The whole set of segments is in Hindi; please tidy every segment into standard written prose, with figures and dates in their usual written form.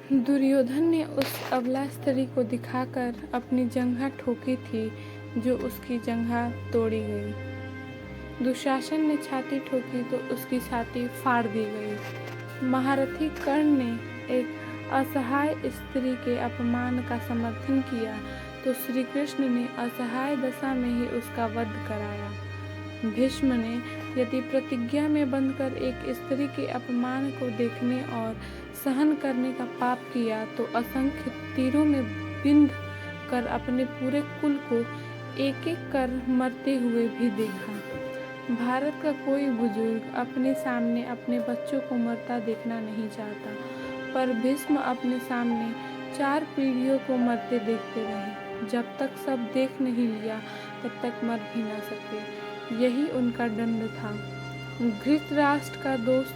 दुर्योधन ने उस अबला स्त्री को दिखाकर अपनी जंघा ठोकी थी, जो उसकी जंघा तोड़ी गई। दुशासन ने छाती ठोकी तो उसकी छाती फाड़ दी गई। महारथी कर्ण ने एक असहाय स्त्री के अपमान का समर्थन किया तो श्री कृष्ण ने असहाय दशा में ही उसका वध कराया। भीष्म ने यदि प्रतिज्ञा में बंधकर एक स्त्री के अपमान को देखने और सहन करने का पाप किया तो असंख्य तीरों में बिंध कर अपने पूरे कुल को एक एक कर मरते हुए भी देखा। भारत का कोई बुजुर्ग अपने सामने अपने बच्चों को मरता देखना नहीं चाहता, पर भीष्म अपने सामने 4 पीढ़ियों को मरते देखते रहे। जब तक सब देख नहीं लिया तब तक मर भी न सके। यही उनका दंड था। धृतराष्ट्र का दोष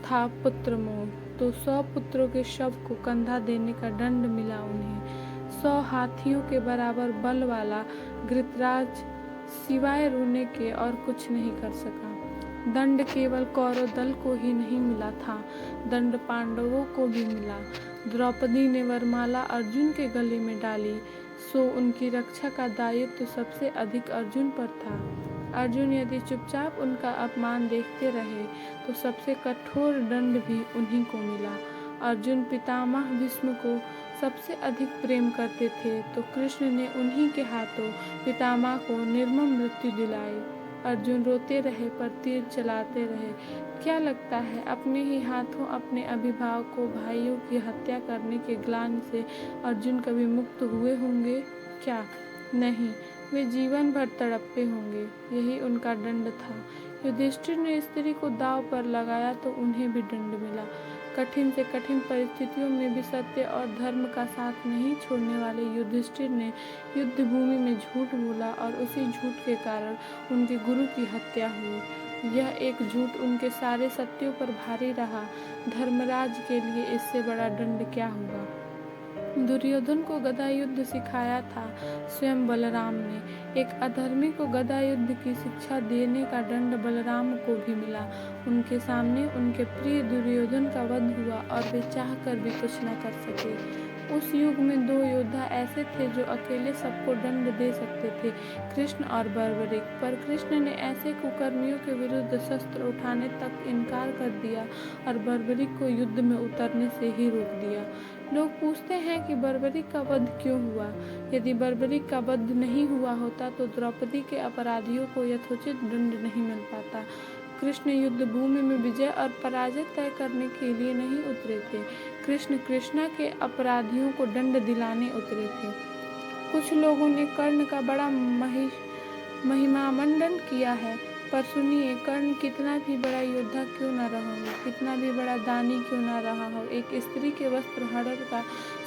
था पुत्र मोह, तो 100 पुत्रों के शव को कंधा देने का दंड मिला उन्हें। 100 हाथियों के बराबर बल वाला धृतराज सिवाय रोने के और कुछ नहीं कर सका। दंड केवल कौरव दल को ही नहीं मिला था, दंड पांडवों को भी मिला। द्रौपदी ने वरमाला अर्जुन के गले में डाली, सो उनकी रक्षा का दायित्व सबसे अधिक अर्जुन पर था। अर्जुन यदि चुपचाप उनका अपमान देखते रहे तो सबसे कठोर दंड भी उन्हीं को मिला। अर्जुन पितामह भीष्म को सबसे अधिक प्रेम करते थे, तो कृष्ण ने उन्हीं के हाथों पितामह को निर्मम मृत्यु दिलाई। अर्जुन रोते रहे पर तीर चलाते रहे। क्या लगता है अपने ही हाथों अपने अभिभावकों भाइयों की हत्या करने के ग्लानि से अर्जुन कभी मुक्त हुए होंगे? क्या नहीं, वे जीवन भर तड़पते होंगे। यही उनका दंड था। युधिष्ठिर ने स्त्री को दांव पर लगाया तो उन्हें भी दंड मिला। कठिन से कठिन परिस्थितियों में भी सत्य और धर्म का साथ नहीं छोड़ने वाले युधिष्ठिर ने युद्ध भूमि में झूठ बोला और उसी झूठ के कारण उनके गुरु की हत्या हुई। यह एक झूठ उनके सारे सत्यों पर भारी रहा। धर्मराज के लिए इससे बड़ा दंड क्या होगा। दुर्योधन को गदा युद्ध सिखाया था स्वयं बलराम ने। एक अधर्मी को गदा युद्ध की शिक्षा देने का दंड बलराम को भी मिला। उनके सामने उनके प्रिय दुर्योधन का वध हुआ और वे चाह कर भी कुछ न कर सके। उस युग में 2 योद्धा ऐसे थे जो अकेले सबको दंड दे सकते थे, कृष्ण और बर्बरिक। पर कृष्ण ने ऐसे कुकर्मियों के विरुद्ध शस्त्र उठाने तक इनकार कर दिया और बर्बरिक को युद्ध में उतरने से ही रोक दिया। लोग पूछते हैं कि बर्बरिक का वध क्यों हुआ। यदि बर्बरिक का वध नहीं हुआ होता तो द्रौपदी के अपराधियों को यथोचित दंड नहीं मिल पाता। कृष्ण युद्ध भूमि में विजय और पराजय तय करने के लिए नहीं उतरे थे, कृष्ण कृष्णा के अपराधियों को दंड दिलाने उतरे थे। कुछ लोगों ने कर्ण का बड़ा महिमामंडन किया है, पर सुनिए, कर्ण कितना भी बड़ा योद्धा क्यों न रहा हो, कितना भी बड़ा दानी क्यों न रहा हो, एक स्त्री के वस्त्र हरण का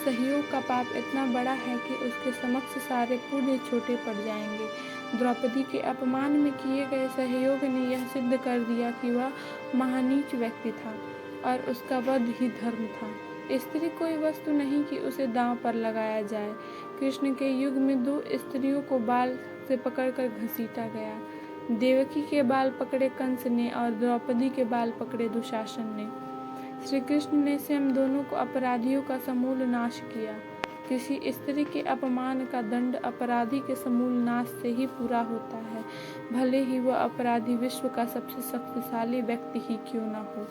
सहयोग का पाप इतना बड़ा है कि उसके समक्ष सारे पुण्य छोटे पड़ जाएंगे। द्रौपदी के अपमान में किए गए सहयोग ने यह सिद्ध कर दिया कि वह महानीच व्यक्ति था और उसका वध ही धर्म था। स्त्री कोई वस्तु नहीं कि उसे दांव पर लगाया जाए। कृष्ण के युग में 2 स्त्रियों को बाल से पकड़कर घसीटा गया। देवकी के बाल पकड़े कंस ने और द्रौपदी के बाल पकड़े दुशासन ने। श्री कृष्ण ने स्वयं दोनों को अपराधियों का समूल नाश किया। किसी स्त्री के अपमान का दंड अपराधी के समूल नाश से ही पूरा होता है, भले ही वह अपराधी विश्व का सबसे शक्तिशाली व्यक्ति ही क्यों न हो।